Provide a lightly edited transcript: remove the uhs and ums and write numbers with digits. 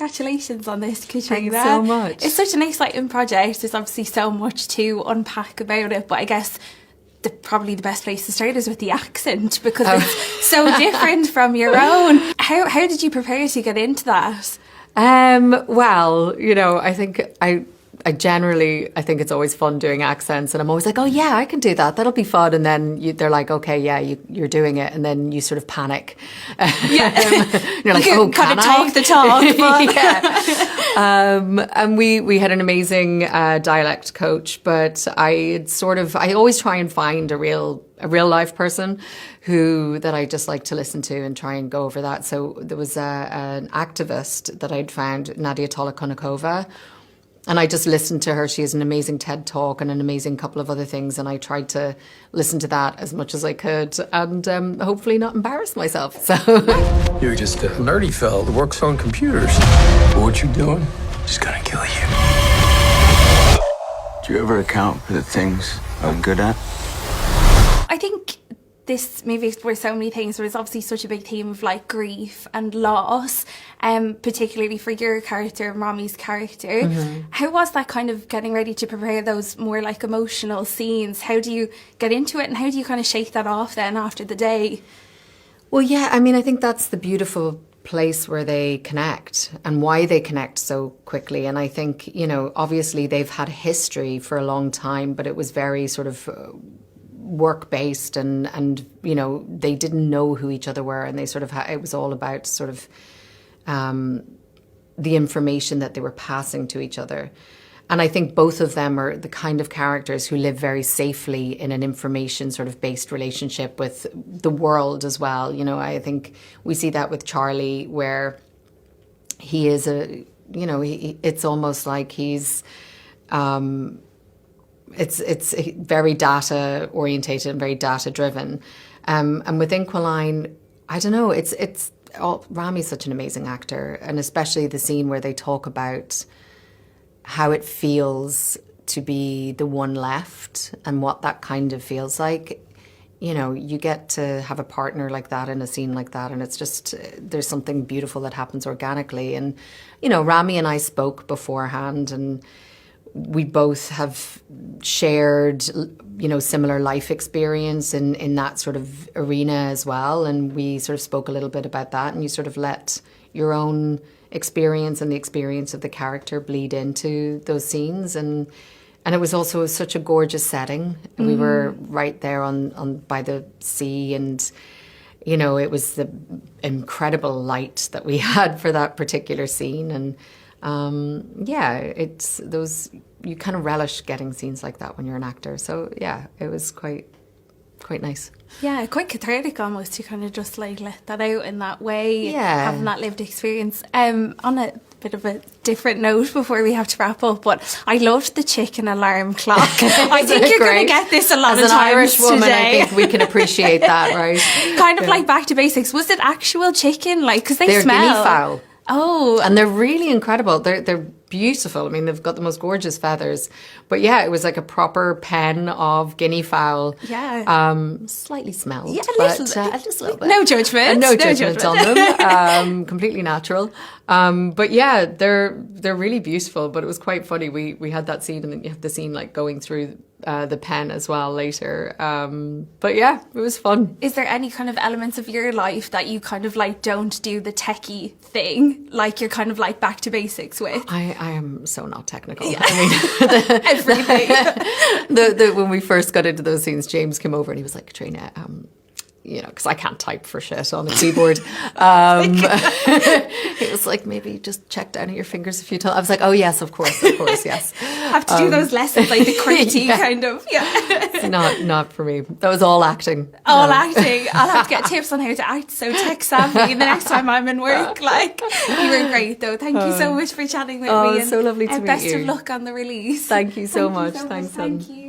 congratulations on this, Caitríona. Thanks so much. It's such an exciting project. There's obviously so much to unpack about it, but I guess probably the best place to start is with the accent, because it's so different from your own. How did you prepare to get into that? Well, you know, I think I think it's always fun doing accents, and I'm always like, oh yeah, I can do that. That'll be fun. And then they're like, okay, yeah, you're doing it, and then you sort of panic. Yeah, you're like, oh, can I talk the talk? But... yeah. And we had an amazing dialect coach, but I always try and find a real life person that I just like to listen to and try and go over that. So there was an activist that I'd found, Nadia Tolokonnikova. And I just listened to her. She has an amazing TED Talk and an amazing couple of other things. And I tried to listen to that as much as I could and hopefully not embarrass myself. So You're just a nerdy fella that works on computers. But what you doing is gonna kill you. Do you ever account for the things I'm good at? I think this movie explores so many things, but it's obviously such a big theme of like grief and loss, particularly for your character, Rami's character. Mm-hmm. How was that kind of getting ready to prepare those more like emotional scenes? How do you get into it, and how do you kind of shake that off then after the day? Well, yeah, I mean, I think that's the beautiful place where they connect and why they connect so quickly. And I think, you know, obviously they've had history for a long time, but it was very sort of work-based and you know, they didn't know who each other were, and they sort of it was all about sort of the information that they were passing to each other. And I think both of them are the kind of characters who live very safely in an information sort of based relationship with the world as well. You know, I think we see that with Charlie, where he is it's almost like he's it's very data orientated and very data driven. And with Inquilina, I don't know, Rami's such an amazing actor, and especially the scene where they talk about how it feels to be the one left and what that kind of feels like. You know, you get to have a partner like that in a scene like that, and it's just, there's something beautiful that happens organically. And, you know, Rami and I spoke beforehand, and we both have shared, you know, similar life experience in that sort of arena as well. And we sort of spoke a little bit about that, and you sort of let your own experience and the experience of the character bleed into those scenes. And it was also such a gorgeous setting. Mm. We were right there on by the sea, and, you know, it was the incredible light that we had for that particular scene. And yeah, it's those, you kind of relish getting scenes like that when you're an actor. So yeah, it was quite nice. Yeah, quite cathartic almost to kind of just like let that out in that way. Yeah, having that lived experience. On a bit of a different note before we have to wrap up, but I loved the chicken alarm clock. I think you're going to get this a lot of times. As an Irish woman, today. I think we can appreciate that, right? Kind of like back to basics. Was it actual chicken? Like, because they're smell. Guinea fowl. Oh, and they're really incredible. They're beautiful. I mean, they've got the most gorgeous feathers. But yeah, it was like a proper pen of guinea fowl. Yeah. Slightly smelled. Yeah, a little bit. No judgment. No judgment on them. Completely natural. But yeah, they're really beautiful. But it was quite funny. We had that scene, and then you have the scene like going through the pen as well later. But yeah, it was fun. Is there any kind of elements of your life that you kind of like don't do the techie thing, like you're kind of like back to basics with? I am so not technical. Yeah. I mean, everything. When we first got into those scenes, James came over and he was like, Caitríona, you know, because I can't type for shit on a keyboard. It was like, maybe just check down at your fingers a few times. I was like, oh yes, of course, yes. Have to do those lessons, like the QWERTY kind of. Yeah. Not for me. That was all acting. All acting. I'll have to get tips on how to act so tech savvy the next time I'm in work. Like, you were great though. Thank you so much for chatting with me. And so lovely to meet you. Best of luck on the release. Thank you so much. Thanks, Thank you.